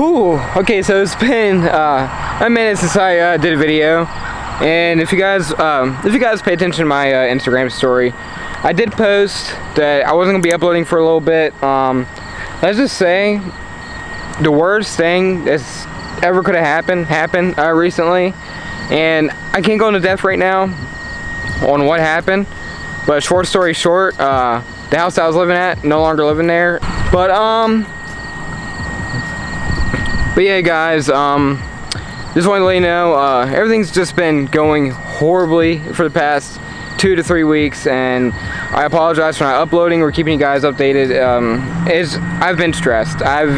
Whew. Okay, so it's been a minute since I did a video, and if you guys pay attention to my Instagram story, I did post that I wasn't gonna be uploading for a little bit. Let's just say the worst thing that's ever could have happened recently, and I can't go into depth right now on what happened. But short story short, the house I was living at, no longer living there. But yeah, guys, just wanted to let you know, everything's just been going horribly for the past 2 to 3 weeks, and I apologize for not uploading or keeping you guys updated. I've been stressed. I've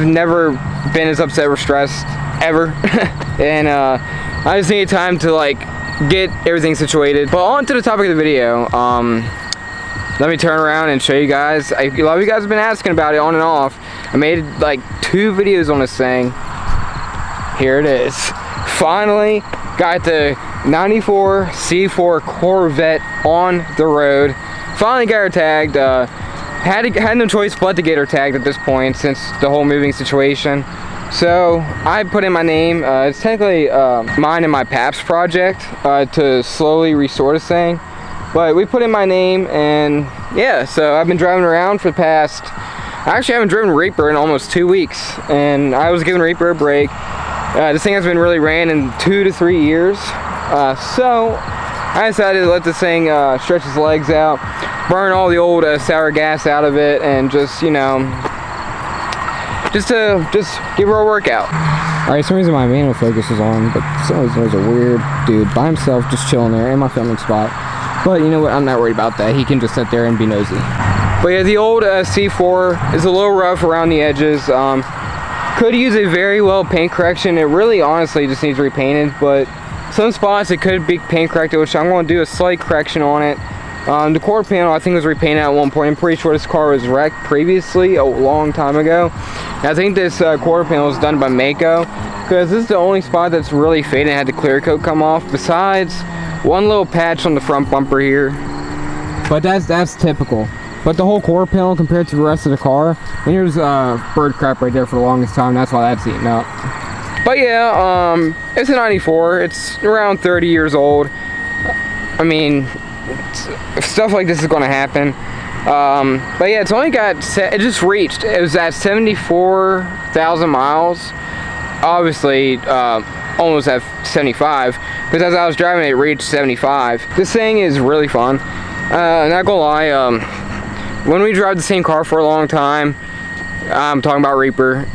never been as upset or stressed ever, and I just needed time to like get everything situated. But on to the topic of the video. Let me turn around and show you guys. A lot of you guys have been asking about it on and off. I made like 2 videos on this thing. Here it is. Finally got the 94 C4 Corvette on the road. Finally got her tagged. Had no choice but to get her tagged at this point since the whole moving situation. So I put in my name. It's technically mine and my Paps project to slowly restore this thing. But we put in my name, and yeah, so I've been driving around for the past, I actually haven't driven Reaper in almost 2 weeks, and I was giving Reaper a break. This thing has been really ran in 2 to 3 years, so I decided to let this thing stretch its legs out, burn all the old sour gas out of it, and just, you know, just give her a workout. Alright, some reason my manual focus is on, but some reason there's a weird dude by himself just chilling there in my filming spot. But you know what, I'm not worried about that. He can just sit there and be nosy. But yeah, the old C4 is a little rough around the edges. Could use a very well paint correction. It really honestly just needs repainted, but some spots it could be paint corrected, which I'm going to do a slight correction on it. The quarter panel I think was repainted at one point. I'm pretty sure this car was wrecked previously a long time ago. And I think this quarter panel was done by Mako, because this is the only spot that's really faded and had the clear coat come off, besides one little patch on the front bumper here. But that's typical. But the whole quarter panel compared to the rest of the car, and here's bird crap right there for the longest time. That's why that's eaten up. But yeah, it's a 94. It's around 30 years old. I mean, stuff like this is going to happen. But yeah, it's only got, it just reached, it was at 74,000 miles. Obviously, almost at 75, because as I was driving it reached 75. This thing is really fun. Not gonna lie, when we drive the same car for a long time, I'm talking about Reaper,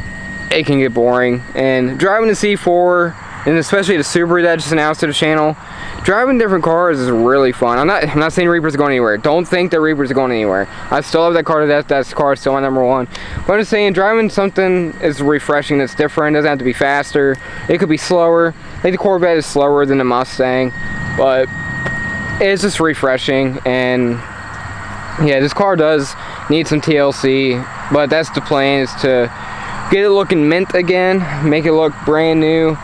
it can get boring. And driving the C4, and especially the Subaru that just announced to the channel, driving different cars is really fun. I'm not saying Reaper's going anywhere. Don't think that Reaper's going anywhere. I still love that car to death. That car is still my #1. But I'm just saying, driving something is refreshing, that's different. It doesn't have to be faster. It could be slower. I think the Corvette is slower than the Mustang, but it's just refreshing. And yeah, this car does need some TLC, but that's the plan, is to get it looking mint again, make it look brand new.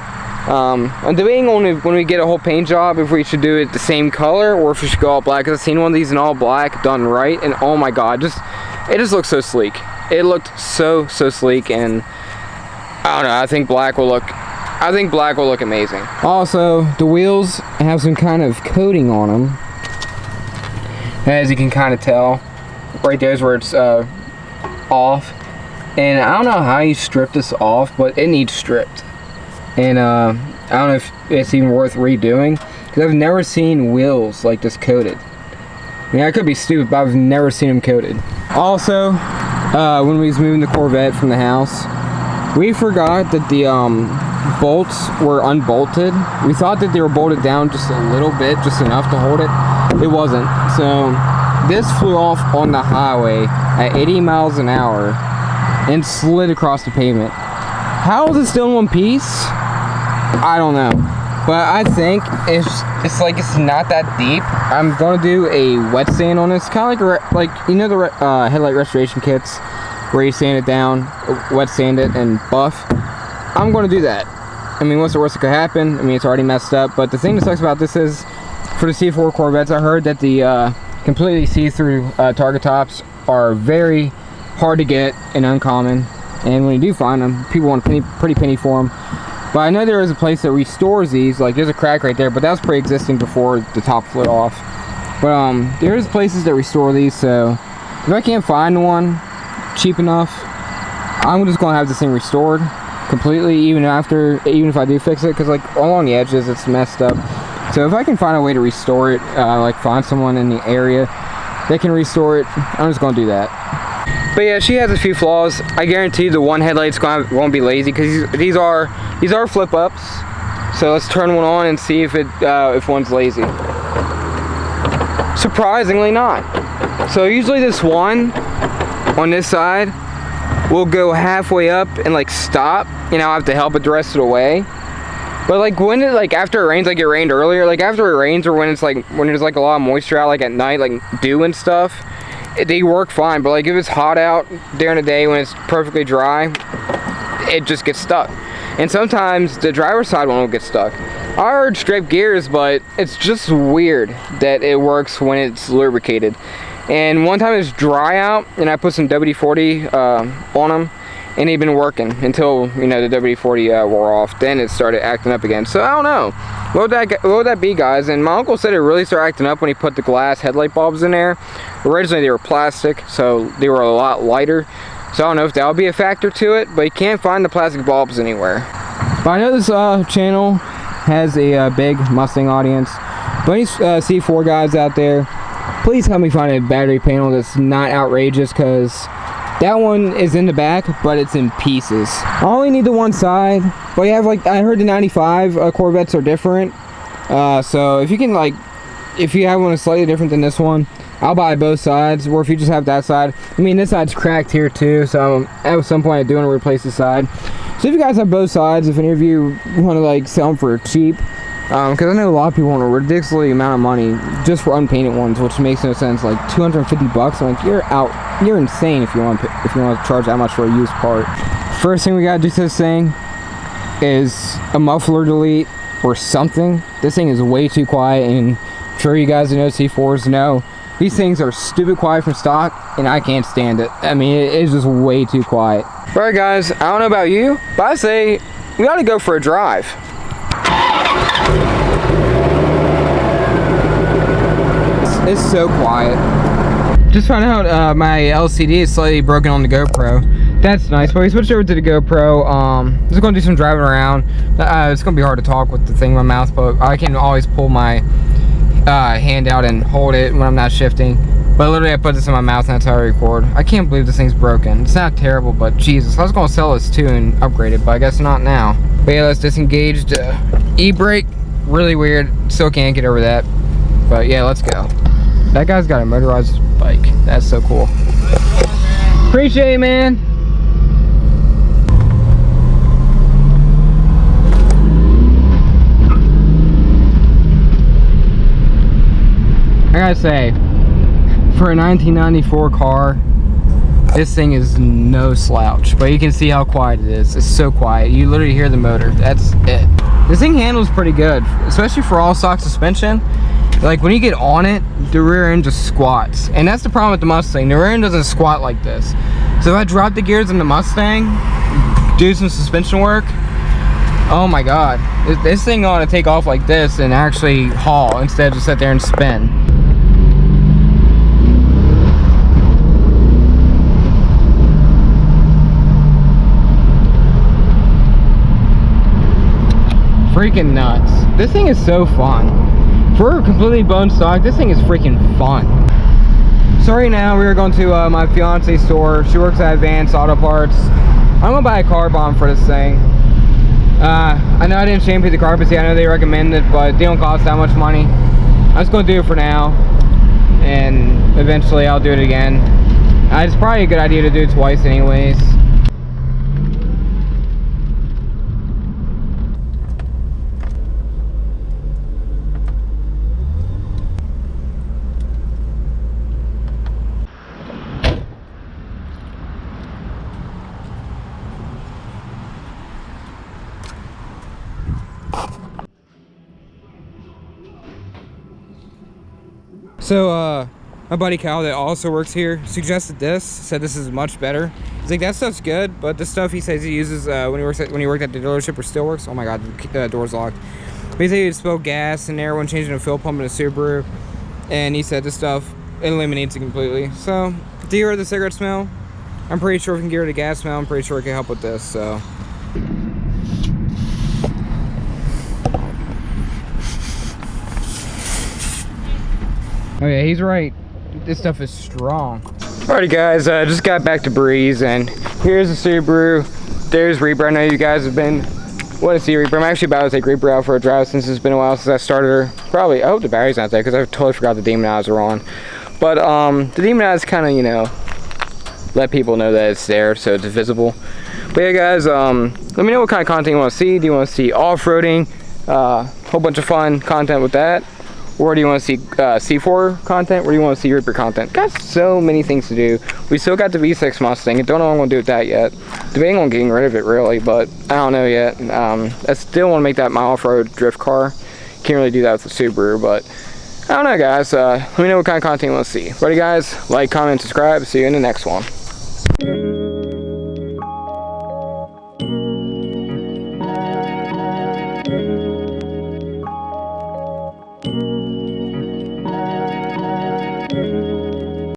I'm debating on if, when we get a whole paint job, if we should do it the same color or if we should go all black. Because I've seen one of these in all black done right, and oh my god, it just looks so sleek. It looked so sleek, and I don't know, I think black will look amazing. Also, the wheels have some kind of coating on them, as you can kind of tell. Right there's where it's off, and I don't know how you strip this off, but it needs stripped. And I don't know if it's even worth redoing, because I've never seen wheels like this coated. I mean, I could be stupid, but I've never seen them coated. Also, when we was moving the Corvette from the house, we forgot that the bolts were unbolted. We thought that they were bolted down just a little bit, just enough to hold it. It wasn't. So this flew off on the highway at 80 miles an hour and slid across the pavement. How is it still in one piece? I don't know, but I think it's like it's not that deep. I'm gonna do a wet sand on this, kind of like you know the headlight restoration kits where you sand it down, wet sand it, and buff. I'm gonna do that. I mean, what's the worst that could happen? I mean, it's already messed up. But the thing that sucks about this is, for the C4 Corvettes, I heard that the completely see-through target tops are very hard to get and uncommon. and when you do find them, people want a pretty penny for them. But I know there is a place that restores these. Like, there's a crack right there, but that was pre-existing before the top flew off. But there's places that restore these, so if I can't find one cheap enough, I'm just gonna have this thing restored completely, even if I do fix it, because like along the edges it's messed up. So if I can find a way to restore it, like find someone in the area that can restore it, I'm just gonna do that. But yeah, she has a few flaws. I guarantee the one headlight's won't be lazy, because these are flip ups. So let's turn one on and see if one's lazy. Surprisingly not. So usually this one on this side will go halfway up and like stop, and I'll have to help it the rest of the way. But like when it, like after it rains, like it rained earlier, like after it rains, or when there's like a lot of moisture out, like at night, like dew and stuff, they work fine. But like if it's hot out during the day when it's perfectly dry, it just gets stuck. And sometimes the driver's side one will get stuck. I heard straight gears, but it's just weird that it works when it's lubricated. And one time it's dry out, and I put some WD-40 on them, and they've been working until, you know, the WD-40 wore off. Then it started acting up again. So I don't know. What would that be, guys? And my uncle said it really started acting up when he put the glass headlight bulbs in there. Originally they were plastic, so they were a lot lighter. So I don't know if that'll be a factor to it, but you can't find the plastic bulbs anywhere. But I know this channel has a big Mustang audience. But any C4 guys out there, please help me find a battery panel that's not outrageous, because that one is in the back, but it's in pieces. I only need the one side, but you have, like, I heard the 95 Corvettes are different. So if you can, like, if you have one that's slightly different than this one, I'll buy both sides. Or if you just have that side, I mean, this side's cracked here too, so at some point I do want to replace this side. So if you guys have both sides, if any of you want to like sell them for cheap, because I know a lot of people want a ridiculously amount of money just for unpainted ones, which makes no sense. Like $250. I'm like, you're insane if you want to charge that much for a used part. First thing we gotta do to this thing is a muffler delete or something. This thing is way too quiet, and I'm sure you guys who know C4s know these things are stupid quiet from stock, and I can't stand it. I mean, it's just way too quiet. Alright guys, I don't know about you, but I say we ought to go for a drive. It's so quiet. Just found out my LCD is slightly broken on the GoPro. That's nice, but we switched over to the GoPro. Just gonna do some driving around. It's gonna be hard to talk with the thing in my mouth, but I can always pull my hand out and hold it when I'm not shifting. But literally I put this in my mouth and that's how I record. I can't believe this thing's broken. It's not terrible, but Jesus, I was gonna sell this too and upgrade it, but I guess not now. But yeah, let's disengage the e-brake. Really weird, still can't get over that. But yeah, let's go. That guy's got a motorized bike. That's so cool. Appreciate it, man. I gotta say, for a 1994 car, this thing is no slouch. But you can see how quiet it is. It's so quiet. You literally hear the motor. That's it. This thing handles pretty good, especially for all stock suspension. Like when you get on it, the rear end just squats. And that's the problem with the Mustang. The rear end doesn't squat like this. So if I drop the gears in the Mustang, do some suspension work, oh my god. This thing ought to take off like this and actually haul instead of just sit there and spin. Freaking nuts. This thing is so fun. For a completely bone stock, this thing is freaking fun. So right now we are going to my fiance's store. She works at Advanced Auto Parts. I'm gonna buy a car bomb for this thing. I know I didn't shampoo the carpets yet. I know they recommend it, but they don't cost that much money. I'm just gonna do it for now, and eventually I'll do it again. It's probably a good idea to do it twice anyways. So My buddy Cal that also works here suggested this, said this is much better. He's like, that stuff's good, but the stuff he says he uses when he worked at the dealership or still works. Oh my god, the door's locked. But he said he'd spill gas in there when changing a fuel pump in a Subaru, and he said this stuff eliminates it completely. So to get rid of the cigarette smell, I'm pretty sure we can get rid of the gas smell. I'm pretty sure it can help with this. So. Oh yeah, he's right. This stuff is strong. Alrighty guys, just got back to Breeze, and here's the Subaru. There's Reaper. I know you guys have been wanting to see Reaper. I'm actually about to take Reaper out for a drive since it's been a while since I started her. Probably, I hope the battery's not there because I totally forgot the demonizer on. But the demonizer kind of, you know, let people know that it's there so it's visible. But yeah guys, let me know what kind of content you want to see. Do you want to see off-roading, whole bunch of fun content with that? Or do you want to see C4 content? Or do you want to see Reaper content? Got so many things to do. We still got the V6 Mustang. I don't know what I'm going to do with that yet. Debating on getting rid of it really, but I don't know yet. I still want to make that my off-road drift car. Can't really do that with the Subaru, but I don't know guys. Let me know what kind of content you want to see. Alrighty guys, like, comment, subscribe. See you in the next one.